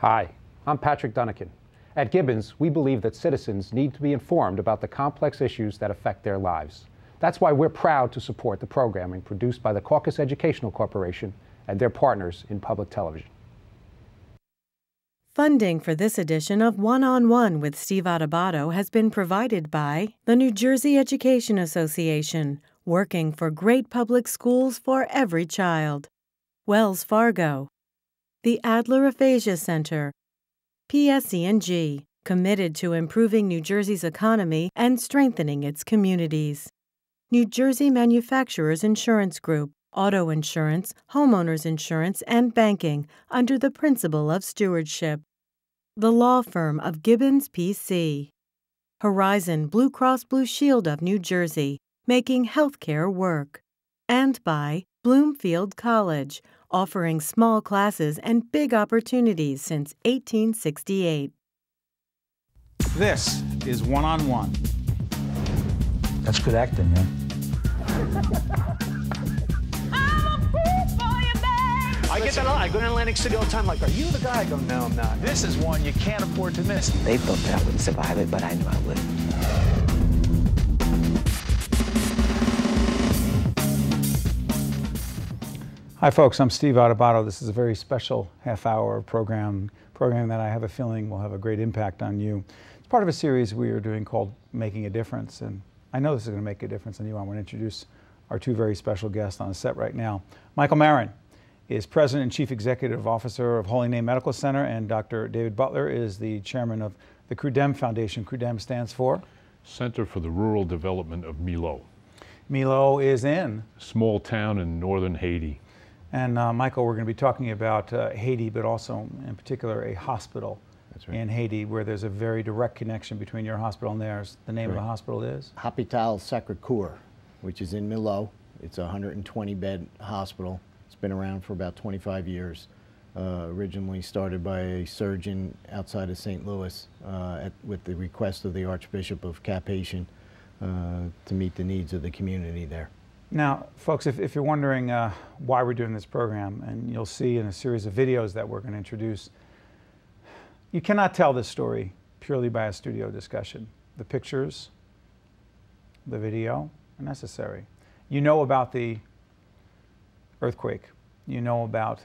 Hi, I'm Patrick Dunnican. At Gibbons, we believe that citizens need to be informed about the complex issues that affect their lives. That's why we're proud to support the programming produced by the Caucus Educational Corporation and their partners in public television. Funding for this edition of One-on-One with Steve Adubato has been provided by the New Jersey Education Association, working for great public schools for every child, Wells Fargo, the Adler Aphasia Center, PSE&G, committed to improving New Jersey's economy and strengthening its communities, New Jersey Manufacturers Insurance Group, auto insurance, homeowners insurance, and banking under the principle of stewardship. The law firm of Gibbons P.C. Horizon Blue Cross Blue Shield of New Jersey, making healthcare work. And by Bloomfield College, offering small classes and big opportunities since 1868. This is One-on-One. That's good acting, man. I get that a lot. I go to Atlantic City all the time, like, are you the guy? I go, no, I'm not. This is one you can't afford to miss. They thought that I wouldn't survive it, but I knew I would. Hi, folks. I'm Steve Adubato. This is a very special half-hour program that I have a feeling will have a great impact on you. It's part of a series we are doing called Making a Difference, and I know this is going to make a difference in you. I want to introduce our two very special guests on the set right now. Michael Maron is President and Chief Executive Officer of Holy Name Medical Center, and Dr. David Butler is the Chairman of the CRUDEM Foundation. CRUDEM stands for? Center for the Rural Development of Milo. Milo is in? Small town in northern Haiti. And Michael, we're going to be talking about Haiti, but also in particular a hospital in Haiti where there's a very direct connection between your hospital and theirs. The name of the hospital is? Hopital Sacre Coeur, which is in Milo. It's a 120-bed hospital. It's been around for about 25 years. Originally started by a surgeon outside of St. Louis with the request of the Archbishop of Cap-Haïtien to meet the needs of the community there. Now, folks, if you're wondering why we're doing this program, and you'll see in a series of videos that we're going to introduce, you cannot tell this story purely by a studio discussion. The pictures, the video are necessary. You know about the earthquake. You know about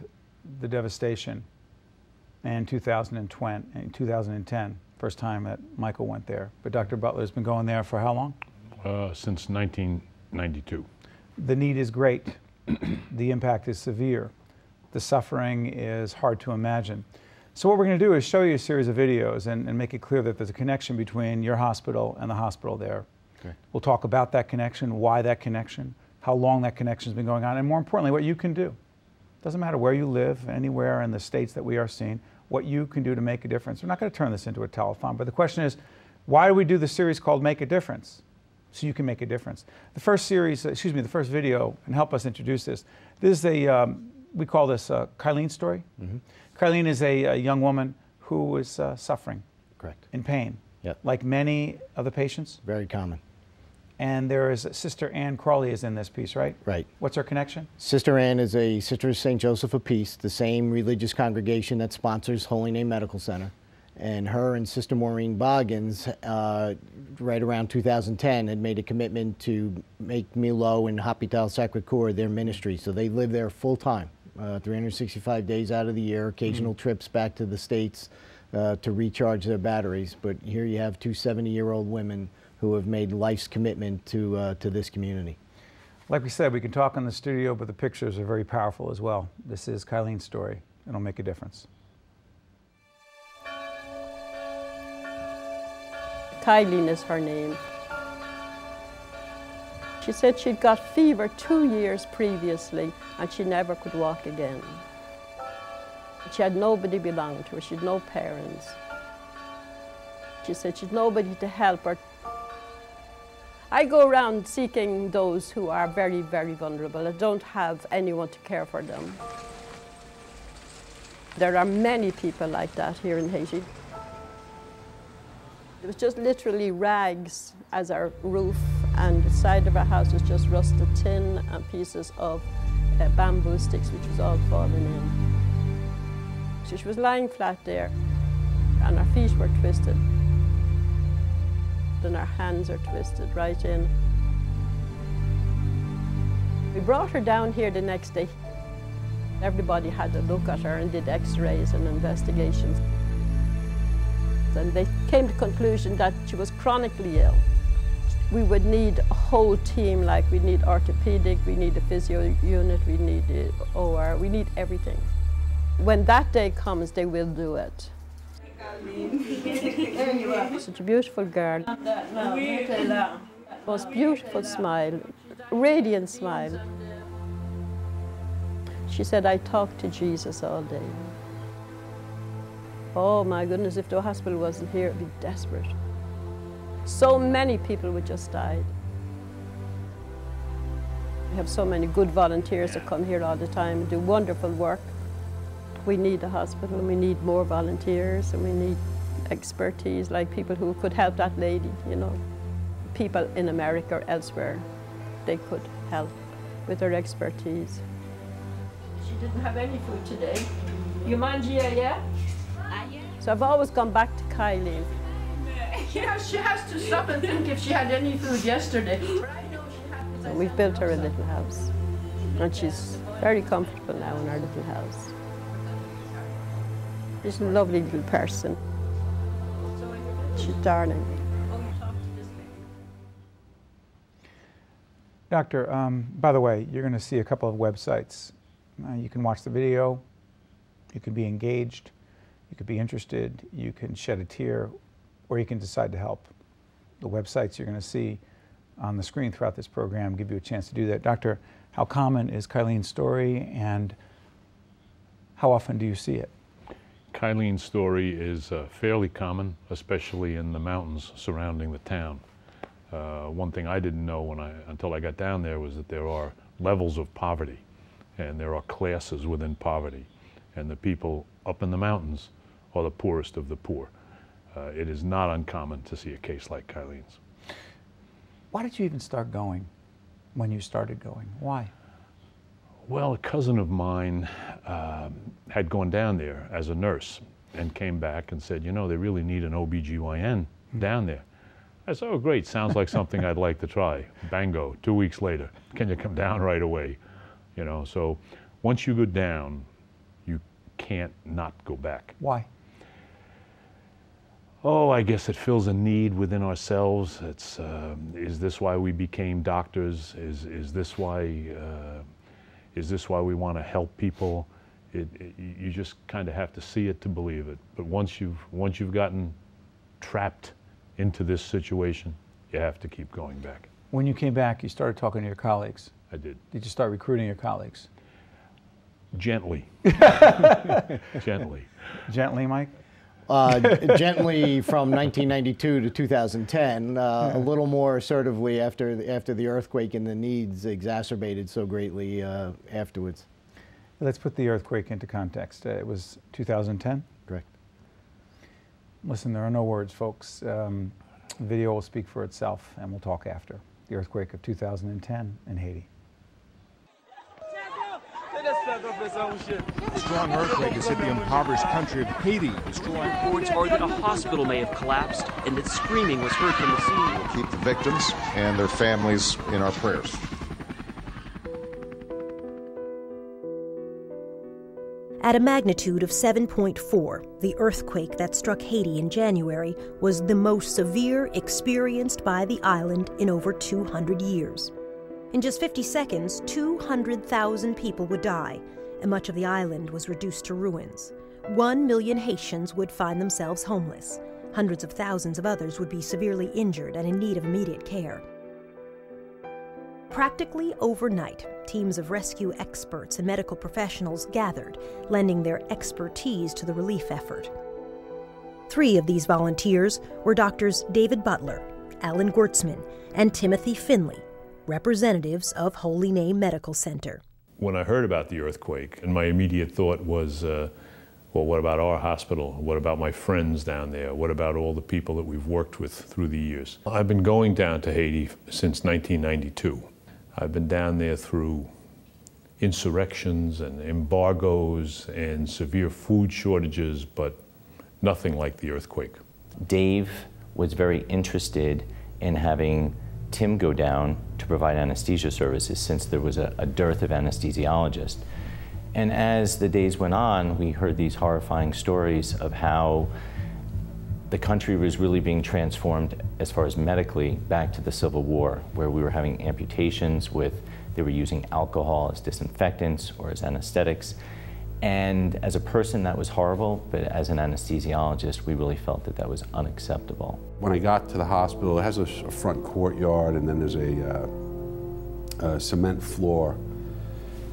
the devastation in 2020, in 2010, first time that Michael went there. But Dr. Butler's been going there for how long? Since 1992. The need is great. The impact is severe. The suffering is hard to imagine. So what we're going to do is show you a series of videos and make it clear that there's a connection between your hospital and the hospital there. Okay. We'll talk about that connection, why that connection, how long that connection has been going on, and more importantly, what you can do. Doesn't matter where you live, anywhere in the states that we are seeing, what you can do to make a difference. We're not going to turn this into a telethon, but the question is, why do we do the series called Make a Difference? So you can make a difference. The first series, the first video, and help us introduce this. This is a, we call this Kylene's story. Mm-hmm. Kylene is a young woman who is suffering. Correct. In pain. Yep. Like many of the patients. Very common. And there is Sister Ann Crawley is in this piece, right? Right. What's her connection? Sister Ann is a Sister of St. Joseph of Peace, the same religious congregation that sponsors Holy Name Medical Center. And her and Sister Maureen Boggins, right around 2010, had made a commitment to make Milo and Hopital Sacre Coeur their ministry. So they live there full time, 365 days out of the year, occasional trips back to the States to recharge their batteries. But here you have two 70-year-old women who have made life's commitment to this community. Like we said, we can talk in the studio, but the pictures are very powerful as well. This is Kylene's story. It'll make a difference. Kylene is her name. She said she'd got fever 2 years previously and she never could walk again. She had nobody belonging to her, she had no parents. She said she'd nobody to help her. I go around seeking those who are very, very vulnerable and don't have anyone to care for them. There are many people like that here in Haiti. It was just literally rags as our roof, and the side of our house was just rusted tin and pieces of bamboo sticks, which was all falling in. So she was lying flat there, and her feet were twisted, and her hands are twisted right in. We brought her down here the next day. Everybody had a look at her and did x-rays and investigations. And they came to the conclusion that she was chronically ill. We would need a whole team, like we need orthopedic, we need a physio unit, we need the OR, we need everything. When that day comes, they will do it. Such a beautiful girl. Most beautiful smile, radiant smile. She said, I talk to Jesus all day. Oh my goodness, if the hospital wasn't here, it'd be desperate. So many people would just die. We have so many good volunteers that come here all the time and do wonderful work. We need a hospital, and we need more volunteers, and we need expertise, like people who could help that lady, you know. People in America or elsewhere, they could help with their expertise. She didn't have any food today. You mangia, yeah? So I've always gone back to Kylie. She has to stop and think if she had any food yesterday. So we've built her a little house, and she's very comfortable now in our little house. She's a lovely little person. She's darling. Doctor, by the way, you're going to see a couple of websites. You can watch the video, you can be engaged, you could be interested, you can shed a tear, or you can decide to help. The websites you're going to see on the screen throughout this program give you a chance to do that. Doctor, how common is Kylene's story, and how often do you see it? Kylene's story is fairly common, especially in the mountains surrounding the town. One thing I didn't know until I got down there was that there are levels of poverty, and there are classes within poverty, and the people up in the mountains are the poorest of the poor. It is not uncommon to see a case like Kylene's. Why did you even start going when you started going? Why? Well, a cousin of mine had gone down there as a nurse and came back and said, you know, they really need an OBGYN down there. I said, oh, great, sounds like something I'd like to try. Bango, 2 weeks later, can you come down right away? You know, so once you go down, you can't not go back. Why? Oh, I guess it fills a need within ourselves. It's, is this why we became doctors? Is this why we want to help people? You just kind of have to see it to believe it. But once you've gotten trapped into this situation, you have to keep going back. When you came back, you started talking to your colleagues. I did. Did you start recruiting your colleagues? Gently. Gently. Gently, Mike? Gently from 1992 to 2010, a little more assertively after the earthquake and the needs exacerbated so greatly afterwards. Let's put the earthquake into context. It was 2010? Correct. Listen, there are no words, folks. The video will speak for itself, and we'll talk after. The earthquake of 2010 in Haiti. A strong earthquake has hit the impoverished country of Haiti, destroying. Reports are that a hospital may have collapsed and that screaming was heard from the scene. We'll keep the victims and their families in our prayers. At a magnitude of 7.4, the earthquake that struck Haiti in January was the most severe experienced by the island in over 200 years. In just 50 seconds, 200,000 people would die, and much of the island was reduced to ruins. 1 million Haitians would find themselves homeless. Hundreds of thousands of others would be severely injured and in need of immediate care. Practically overnight, teams of rescue experts and medical professionals gathered, lending their expertise to the relief effort. 3 of these volunteers were doctors David Butler, Alan Gortzman, and Timothy Finley, representatives of Holy Name Medical Center. When I heard about the earthquake, and my immediate thought was, well, what about our hospital? What about my friends down there? What about all the people that we've worked with through the years? I've been going down to Haiti since 1992. I've been down there through insurrections and embargoes and severe food shortages, but nothing like the earthquake. Dave was very interested in having Tim go down to provide anesthesia services since there was a dearth of anesthesiologists. And as the days went on, we heard these horrifying stories of how the country was really being transformed as far as medically back to the Civil War, where we were having amputations they were using alcohol as disinfectants or as anesthetics. And as a person, that was horrible, but as an anesthesiologist, we really felt that that was unacceptable. When I got to the hospital, it has a front courtyard, and then there's a cement floor.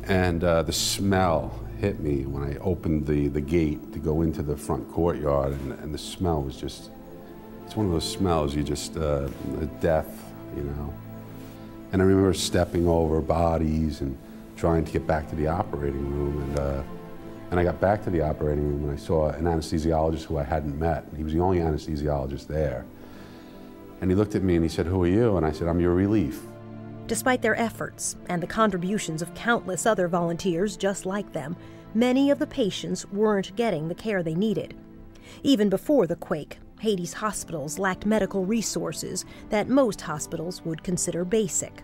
And the smell hit me when I opened the gate to go into the front courtyard, and the smell was just, it's one of those smells you just, death, you know. And I remember stepping over bodies and trying to get back to the operating room, and I got back to the operating room and I saw an anesthesiologist who I hadn't met. He was the only anesthesiologist there. And he looked at me and he said, "Who are you?" And I said, "I'm your relief." Despite their efforts and the contributions of countless other volunteers just like them, many of the patients weren't getting the care they needed. Even before the quake, Haiti's hospitals lacked medical resources that most hospitals would consider basic.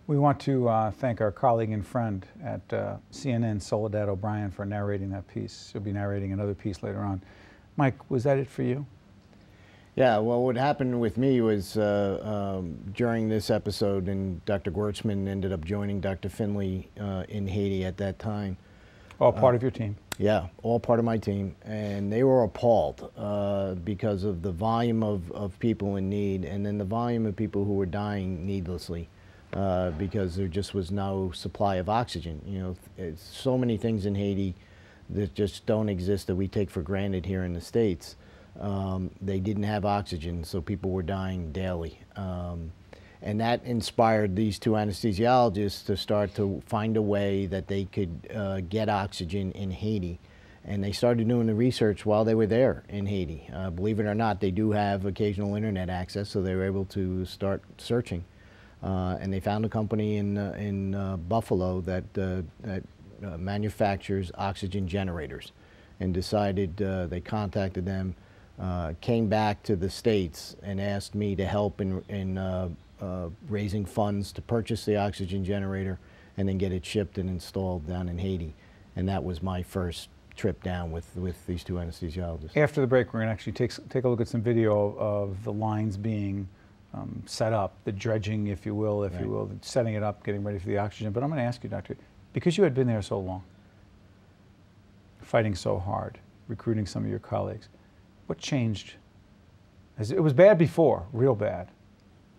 We want to thank our colleague and friend at CNN, Soledad O'Brien, for narrating that piece. She'll be narrating another piece later on. Mike, was that it for you? Yeah, well, what happened with me was during this episode, and Dr. Gwertzman ended up joining Dr. Finley in Haiti at that time. All part of your team? Yeah, all part of my team. And they were appalled because of the volume of people in need, and then the volume of people who were dying needlessly because there just was no supply of oxygen. You know, it's so many things in Haiti that just don't exist that we take for granted here in the States. They didn't have oxygen, so people were dying daily. And that inspired these two anesthesiologists to start to find a way that they could get oxygen in Haiti. And they started doing the research while they were there in Haiti. Believe it or not, they do have occasional internet access, so they were able to start searching. And they found a company in Buffalo that manufactures oxygen generators, and decided, they contacted them, came back to the States and asked me to help in raising funds to purchase the oxygen generator and then get it shipped and installed down in Haiti. And that was my first trip down with these two anesthesiologists. After the break, we're going to actually take a look at some video of the lines being set up, the dredging, if you will, setting it up, getting ready for the oxygen. But I'm going to ask you, Doctor, because you had been there so long, fighting so hard, recruiting some of your colleagues, what changed? It was bad before, real bad.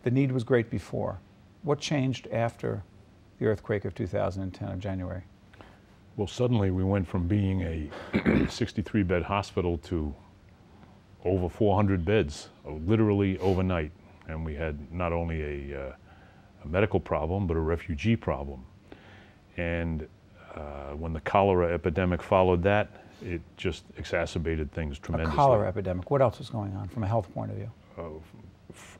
The need was great before. What changed after the earthquake of 2010 of January? Well, suddenly we went from being a 63-bed hospital to over 400 beds, literally overnight. And we had not only a medical problem, but a refugee problem. And when the cholera epidemic followed that, it just exacerbated things tremendously. A cholera epidemic. What else was going on from a health point of view?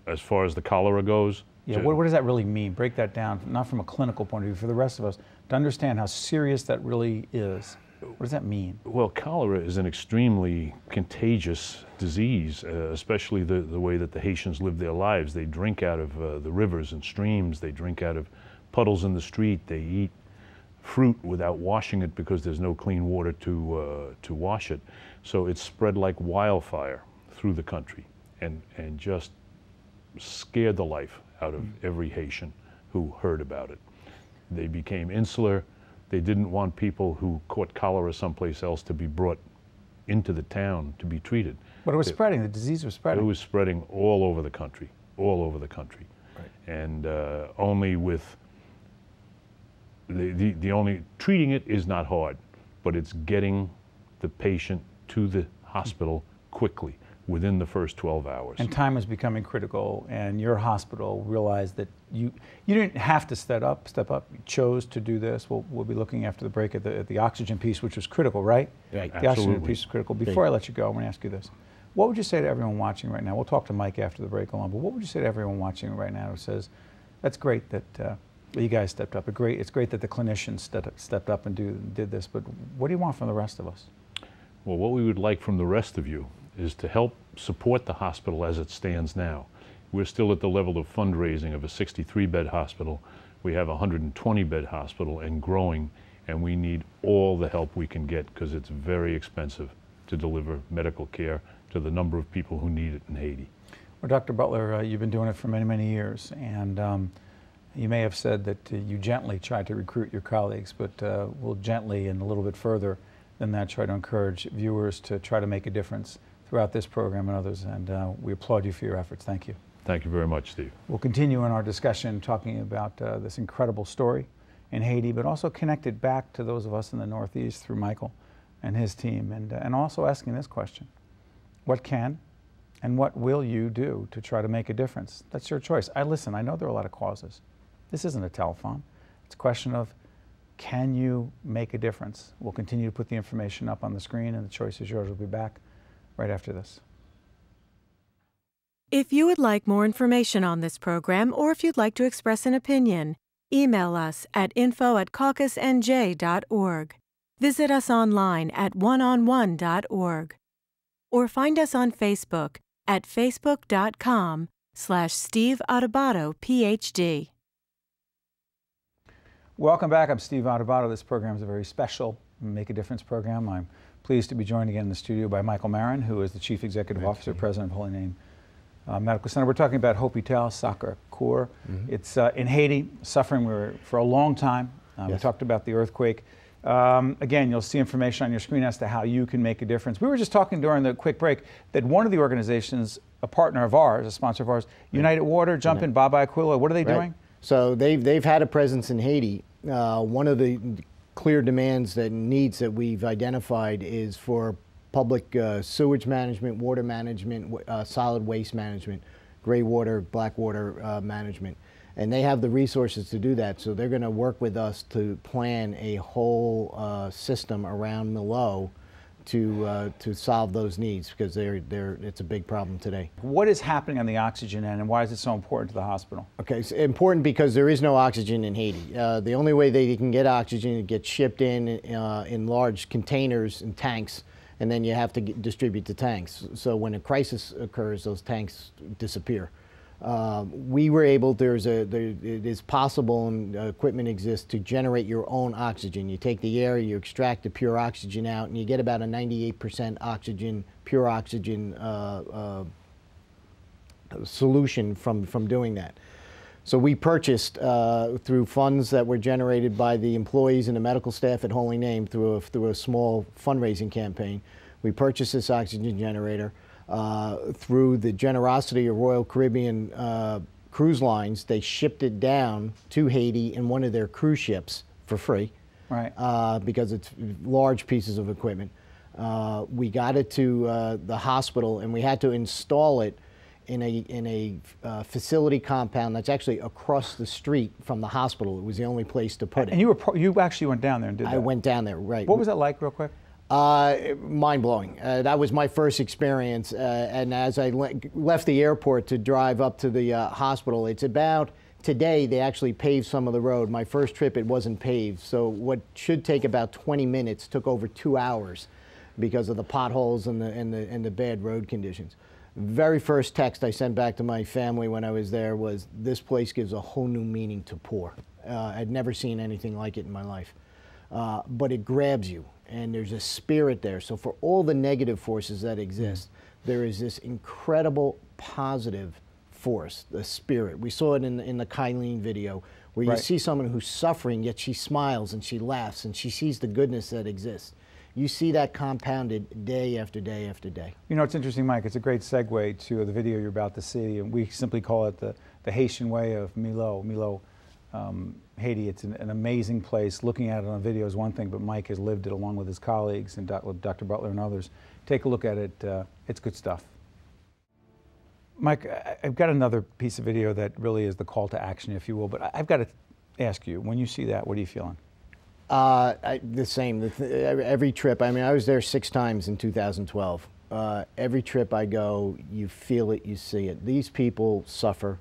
As far as the cholera goes? Yeah, what does that really mean? Break that down, not from a clinical point of view, for the rest of us, to understand how serious that really is. What does that mean? Well, cholera is an extremely contagious disease, especially the way that the Haitians live their lives. They drink out of the rivers and streams. They drink out of puddles in the street. They eat fruit without washing it because there's no clean water to wash it. So it's spread like wildfire through the country and just scared the life out of every Haitian who heard about it. They became insular. They didn't want people who caught cholera someplace else to be brought into the town to be treated. But it was spreading, the disease was spreading. It was spreading all over the country, all over the country. Right. And only with, the only, treating it is not hard, but it's getting the patient to the hospital quickly, within the first 12 hours. And time was becoming critical, and your hospital realized that you didn't have to step up, you chose to do this. We'll be looking after the break at the oxygen piece, which was critical, right? Right. The oxygen piece is critical. Before I let you go, I want to ask you this. What would you say to everyone watching right now? We'll talk to Mike after the break along, but what would you say to everyone watching right now who says, that's great that You guys stepped up. It's great that the clinicians stepped up and did this, but what do you want from the rest of us? Well, what we would like from the rest of you is to help support the hospital as it stands now. We're still at the level of fundraising of a 63-bed hospital. We have a 120-bed hospital and growing, and we need all the help we can get because it's very expensive to deliver medical care to the number of people who need it in Haiti. Well, Dr. Butler, you've been doing it for many, many years, and you may have said that you gently tried to recruit your colleagues, but we'll gently and a little bit further than that try to encourage viewers to try to make a difference throughout this program and others, and we applaud you for your efforts. Thank you. Thank you very much, Steve. We'll continue in our discussion talking about this incredible story in Haiti, but also connected back to those of us in the Northeast through Michael and his team, and also asking this question: what can and what will you do to try to make a difference? That's your choice. Listen, I know there are a lot of causes. This isn't a telethon. It's a question of, can you make a difference? We'll continue to put the information up on the screen, and the choice is yours. We'll be back right after this. If you would like more information on this program, or if you'd like to express an opinion, email us at info@caucusnj.org. Visit us online at oneonone.org. Or find us on Facebook at facebook.com/Steve Adubato, PhD. Welcome back. I'm Steve Adubato. This program is a very special Make a Difference program. I'm pleased to be joined again in the studio by Michael Maron, who is the Chief Executive Officer, President of Holy Name Medical Center. We're talking about Hopital Sacre Coeur. It's in Haiti, suffering for a long time. We talked about the earthquake. Again, you'll see information on your screen as to how you can make a difference. We were just talking during the quick break that one of the organizations, a partner of ours, a sponsor of ours, United Water, Jump In, Baba Aquila, what are they doing? So they've had a presence in Haiti. One of the clear demands and needs that we've identified is for public sewage management, water management, solid waste management, gray water, black water management. And they have the resources to do that, so they're going to work with us to plan a whole system around Milo to solve those needs, because it's a big problem today. What is happening on the oxygen end, and why is it so important to the hospital? Okay, it's important because there is no oxygen in Haiti. The only way they can get oxygen, it gets shipped in large containers and tanks, and then you have to distribute the tanks. So when a crisis occurs, those tanks disappear. We were able, it is possible, and equipment exists to generate your own oxygen. You take the air, you extract the pure oxygen out, and you get about a 98% oxygen, pure oxygen solution from doing that. So we purchased, through funds that were generated by the employees and the medical staff at Holy Name through a small fundraising campaign, we purchased this oxygen generator. Through the generosity of Royal Caribbean cruise lines, they shipped it down to Haiti in one of their cruise ships for free, because it's large pieces of equipment. We got it to the hospital, and we had to install it in a facility compound that's actually across the street from the hospital. It was the only place to put it. And you actually went down there and did that? I went down there, right. What was that like, real quick? Mind-blowing. That was my first experience, and as I left the airport to drive up to the hospital, it's about, today they actually paved some of the road. My first trip it wasn't paved, so what should take about 20 minutes took over 2 hours because of the potholes and the bad road conditions. Very first text I sent back to my family when I was there was, this place gives a whole new meaning to poor. I'd never seen anything like it in my life. But it grabs you, and there's a spirit there. So for all the negative forces that exist, there is this incredible positive force, the spirit. We saw it in the Kylene video, where you see someone who's suffering, yet she smiles and she laughs and she sees the goodness that exists. You see that compounded day after day after day. You know, it's interesting, Mike, it's a great segue to the video you're about to see, and we simply call it the Haitian way of Milo. Haiti, it's an amazing place. Looking at it on video is one thing, but Mike has lived it along with his colleagues and Dr. Butler and others. Take a look at it. It's good stuff. Mike, I've got another piece of video that really is the call to action, if you will, but I've got to ask you, when you see that, what are you feeling? The same. Every trip, I mean, I was there 6 times in 2012. Every trip I go, you feel it, you see it. These people suffer.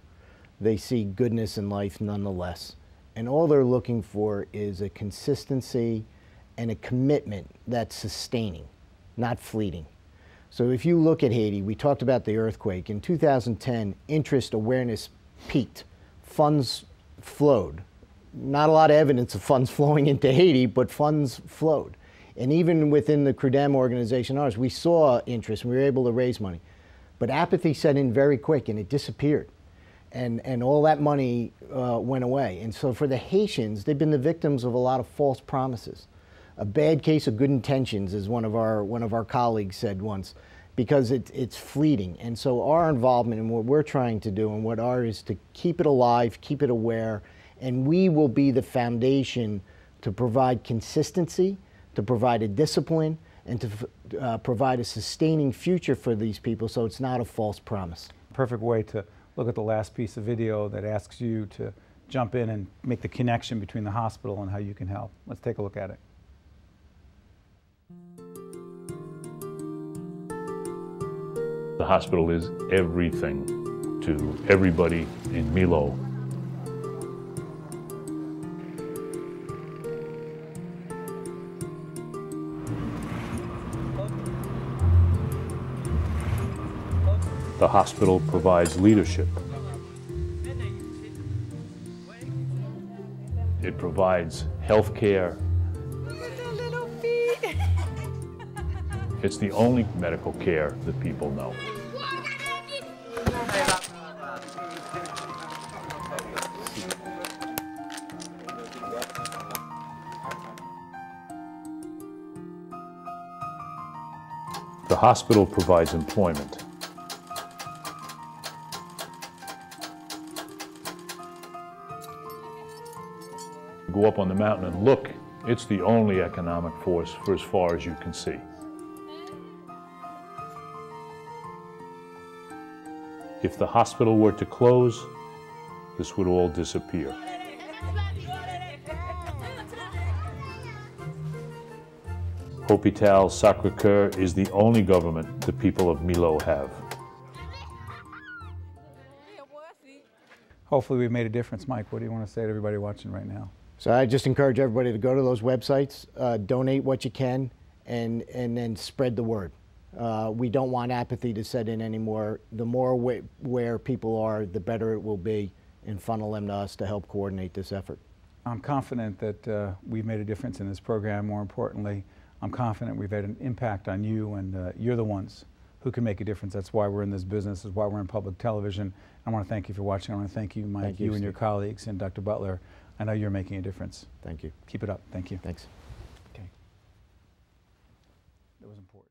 They see goodness in life nonetheless. And all they're looking for is a consistency and a commitment that's sustaining, not fleeting. So if you look at Haiti, we talked about the earthquake. In 2010, interest awareness peaked. Funds flowed. Not a lot of evidence of funds flowing into Haiti, but funds flowed. And even within the CRUDEM organization, ours, we saw interest and we were able to raise money. But apathy set in very quick and it disappeared. And all that money went away. And so for the Haitians, they've been the victims of a lot of false promises. A bad case of good intentions, as one of our colleagues said once, because it's fleeting. And so our involvement in what we're trying to do and what ours is to keep it alive, keep it aware, and we will be the foundation to provide consistency, to provide a discipline, and to provide a sustaining future for these people so it's not a false promise. Perfect way to look at the last piece of video that asks you to jump in and make the connection between the hospital and how you can help. Let's take a look at it. The hospital is everything to everybody in Milo. The hospital provides leadership. It provides health care. It's the only medical care that people know. The hospital provides employment. Go up on the mountain and look, it's the only economic force for as far as you can see. If the hospital were to close, this would all disappear. Hopital Sacre Coeur is the only government the people of Milo have. Hopefully we've made a difference. Mike, what do you want to say to everybody watching right now? So I just encourage everybody to go to those websites, donate what you can, and then spread the word. We don't want apathy to set in anymore. The more where people are, the better it will be, and funnel them to us to help coordinate this effort. I'm confident that we've made a difference in this program. More importantly, I'm confident we've had an impact on you, and you're the ones who can make a difference. That's why we're in this business. That's why we're in public television. I want to thank you for watching. I want to thank you, Mike, thank you, and Steve. your colleagues, and Dr. Butler. I know you're making a difference. Thank you. Keep it up. Thank you. Thanks. Okay. That was important.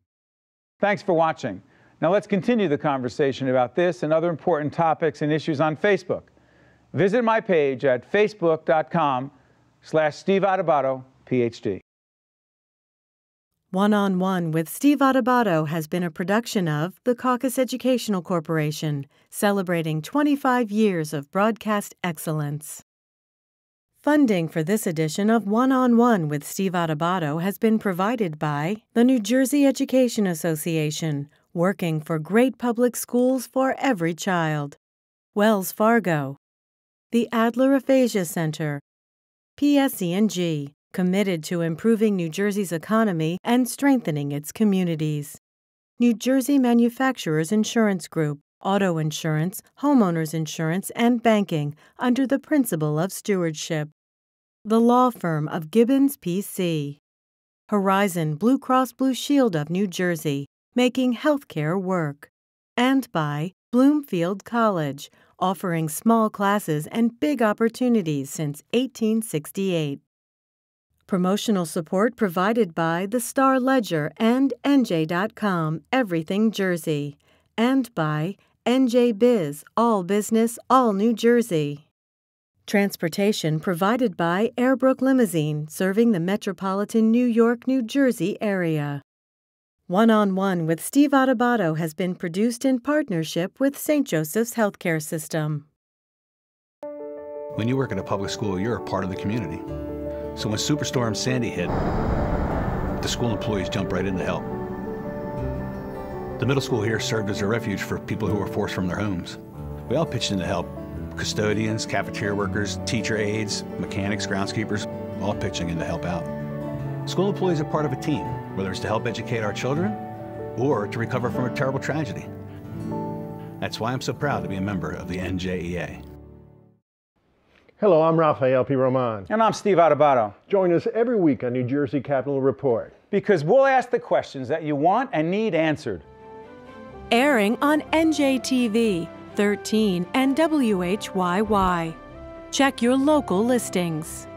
Thanks for watching. Now let's continue the conversation about this and other important topics and issues on Facebook. Visit my page at facebook.com/Steve Adubato, PhD. One-on-One with Steve Adubato has been a production of the Caucus Educational Corporation, celebrating 25 years of broadcast excellence. Funding for this edition of One-on-One with Steve Adubato has been provided by the New Jersey Education Association, working for great public schools for every child, Wells Fargo, the Adler Aphasia Center, PSE&G, committed to improving New Jersey's economy and strengthening its communities, New Jersey Manufacturers Insurance Group, auto insurance, homeowners insurance, and banking under the principle of stewardship. The law firm of Gibbons PC. Horizon Blue Cross Blue Shield of New Jersey, making healthcare work. And by Bloomfield College, offering small classes and big opportunities since 1868. Promotional support provided by the Star Ledger and NJ.com, Everything Jersey. And by NJ Biz, All Business, All New Jersey. Transportation provided by Airbrook Limousine, serving the metropolitan New York, New Jersey area. One-on-One with Steve Adubato has been produced in partnership with St. Joseph's Healthcare System. When you work in a public school, you're a part of the community. So when Superstorm Sandy hit, the school employees jumped right in to help. The middle school here served as a refuge for people who were forced from their homes. We all pitched in to help, custodians, cafeteria workers, teacher aides, mechanics, groundskeepers, all pitching in to help out. School employees are part of a team, whether it's to help educate our children or to recover from a terrible tragedy. That's why I'm so proud to be a member of the NJEA. Hello, I'm Rafael P. Roman. And I'm Steve Adubato. Join us every week on New Jersey Capitol Report. Because we'll ask the questions that you want and need answered. Airing on NJTV, 13, and WHYY. Check your local listings.